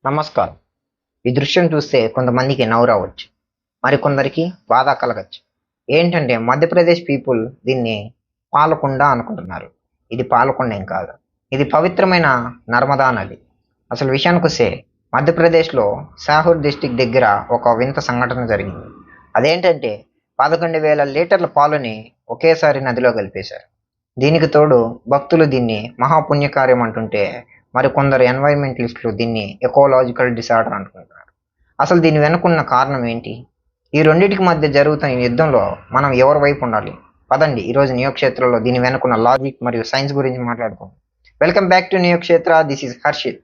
నమస్కారం. ఈ దృశ్యం చూస్తే కొంతమందికి నవ్వు రావచ్చు. మరికొందరికి బాధ కలగచ్చు. ఏంటంటే మధ్యప్రదేశ్ పీపుల్ దీన్ని పాలకొండ అనుకుంటున్నారు. ఇది పాలకొండ ఏం కాదు. ఇది పవిత్రమైన నర్మదా నది. అసలు విషయానికొస్తే మధ్యప్రదేశ్‌లో సాహూర్ డిస్ట్రిక్ట్ దగ్గర ఒక వింత సంఘటన జరిగింది. అదేంటంటే 11,000 లీటర్ల పాలని ఒకేసారి నదిలో కలిపేశారు. దీనికి తోడు భక్తులు దీన్ని మహాపుణ్యకార్యం అంటుంటే మరికొందరు ఎన్వైరన్మెంటలిస్టులు దీన్ని ఎకోలాజికల్ డిసార్డర్ అనుకుంటున్నారు. అసలు దీని వెనుకున్న కారణం ఏంటి? ఈ రెండిటికి మధ్య జరుగుతున్న ఈ యుద్ధంలో మనం ఎవరి వైపు ఉండాలి? పదండి ఈరోజు నియోక్షేత్రలో దీని వెనుకున్న లాజిక్ మరియు సైన్స్ గురించి మాట్లాడుకుందాం. Welcome back to Neokshetra. This is Harshit.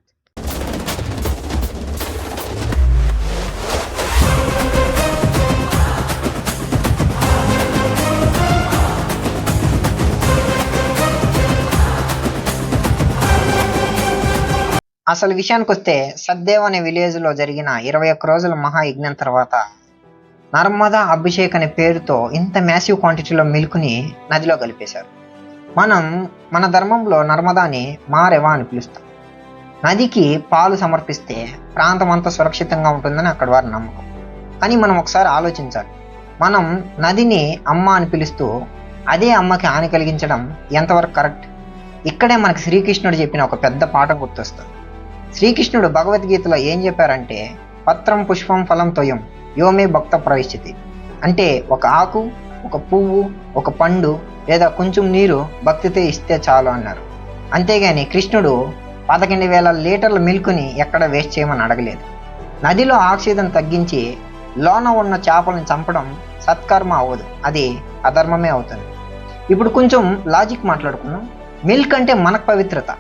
అసలు విషయానికొస్తే సద్దేవ్ అనే విలేజ్లో జరిగిన 21 రోజుల మహాయజ్ఞం తర్వాత నర్మదా అభిషేక్ అనే పేరుతో ఇంత మ్యాసివ్ క్వాంటిటీలో మిల్క్ని నదిలో కలిపేశారు. మన ధర్మంలో నర్మదాని మారెవా అని పిలుస్తాం. నదికి పాలు సమర్పిస్తే ప్రాంతం అంతా సురక్షితంగా ఉంటుందని అక్కడ వారి నమ్మకం. కానీ మనం ఒకసారి ఆలోచించాలి. మనం నదిని అమ్మ అని పిలుస్తూ అదే అమ్మకి హాని కలిగించడం ఎంతవరకు కరెక్ట్? ఇక్కడే మనకి శ్రీకృష్ణుడు చెప్పిన ఒక పెద్ద పాఠం గుర్తొస్తుంది. శ్రీకృష్ణుడు భగవద్గీతలో ఏం చెప్పారంటే, పత్రం పుష్పం ఫలం తొయం యోమే భక్త ప్రవిశ్చితి. అంటే ఒక ఆకు, ఒక పువ్వు, ఒక పండు లేదా కొంచెం నీరు భక్తితో ఇస్తే చాలు అన్నారు. అంతేగాని కృష్ణుడు 11,000 లీటర్ల మిల్క్ని ఎక్కడ వేస్ట్ చేయమని అడగలేదు. నదిలో ఆక్సిజన్ తగ్గించి లోన ఉన్న చేపలను చంపడం సత్కర్మ అవ్వదు, అది అధర్మమే అవుతుంది. ఇప్పుడు కొంచెం లాజిక్ మాట్లాడుకున్నాం. మిల్క్ అంటే మనకు పవిత్రత,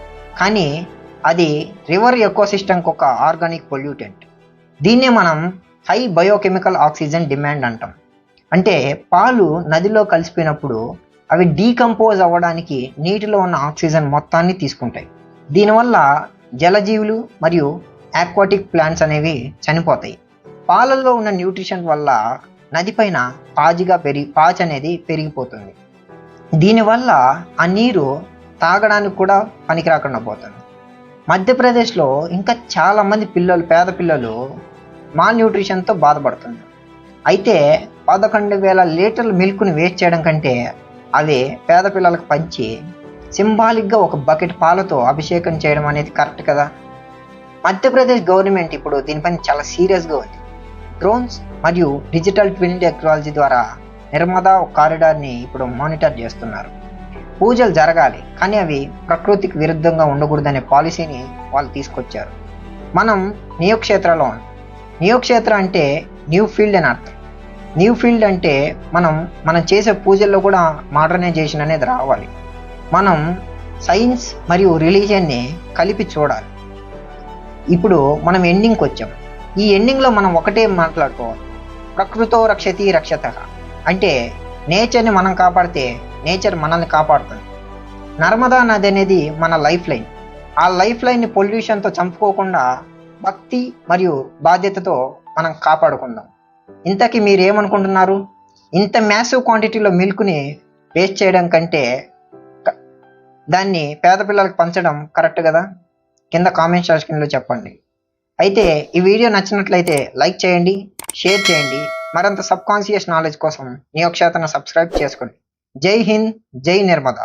కానీ అది రివర్ ఎకోసిస్టమ్కి ఒక ఆర్గానిక్ పొల్యూటెంట్. దీన్నే మనం హై బయోకెమికల్ ఆక్సిజన్ డిమాండ్ అంటాం. అంటే పాలు నదిలో కలిసిపోయినప్పుడు అవి డీకంపోజ్ అవ్వడానికి నీటిలో ఉన్న ఆక్సిజన్ మొత్తాన్ని తీసుకుంటాయి. దీనివల్ల జలజీవులు మరియు ఆక్వాటిక్ ప్లాంట్స్ అనేవి చనిపోతాయి. పాలల్లో ఉన్న న్యూట్రిషన్ వల్ల నదిపైన పాచి అనేది పెరిగిపోతుంది. దీనివల్ల ఆ నీరు తాగడానికి కూడా పనికిరాకుండా పోతుంది. మధ్యప్రదేశ్లో ఇంకా చాలామంది పేద పిల్లలు మాల్ న్యూట్రిషన్తో బాధపడుతున్నారు. అయితే 11,000 లీటర్ల మిల్క్ని వేస్ట్ చేయడం కంటే అవి పేద పిల్లలకు పంచి సింబాలిక్గా ఒక బకెట్ పాలతో అభిషేకం చేయడం అనేది కరెక్ట్ కదా. మధ్యప్రదేశ్ గవర్నమెంట్ ఇప్పుడు దీనిపైన చాలా సీరియస్గా ఉంది. డ్రోన్స్ మరియు డిజిటల్ ట్విన్ టెక్నాలజీ ద్వారా నర్మదా కారిడార్ని ఇప్పుడు మానిటర్ చేస్తున్నారు. పూజలు జరగాలి, కానీ అవి ప్రకృతికి విరుద్ధంగా ఉండకూడదనే పాలసీని వాళ్ళు తీసుకొచ్చారు. మనం నియోక్షేత్రలో నియోక్షేత్ర అంటే న్యూ ఫీల్డ్ అని అర్థం. న్యూ ఫీల్డ్ అంటే మనం చేసే పూజల్లో కూడా మోడర్నైజేషన్ అనేది రావాలి. మనం సైన్స్ మరియు రిలీజియన్ని కలిపి చూడాలి. ఇప్పుడు మనం ఎండింగ్కి వచ్చాం. ఈ ఎండింగ్లో మనం ఒకటే మాట్లాడుకోవాలి, ప్రకృతో రక్షతి రక్షత. అంటే నేచర్ని మనం కాపాడితే నేచర్ మనల్ని కాపాడుతుంది. నర్మదా నది అనేది మన లైఫ్ లైన్. ఆ లైఫ్ లైన్ని పొల్యూషన్తో చంపుకోకుండా భక్తి మరియు బాధ్యతతో మనం కాపాడుకుందాం. ఇంతకీ మీరు ఏమనుకుంటున్నారు? ఇంత మ్యాసివ్ క్వాంటిటీలో మిల్క్ని వేస్ట్ చేయడం కంటే దాన్ని పేద పిల్లలకు పంచడం కరెక్ట్ కదా? కింద కామెంట్ సెక్షన్లో చెప్పండి. అయితే ఈ వీడియో నచ్చినట్లయితే లైక్ చేయండి, షేర్ చేయండి. మరింత సబ్ కాన్షియస్ నాలెడ్జ్ కోసం నియోక్షేత్రను సబ్స్క్రైబ్ చేసుకోండి. జై హింద్, జై నర్మదా.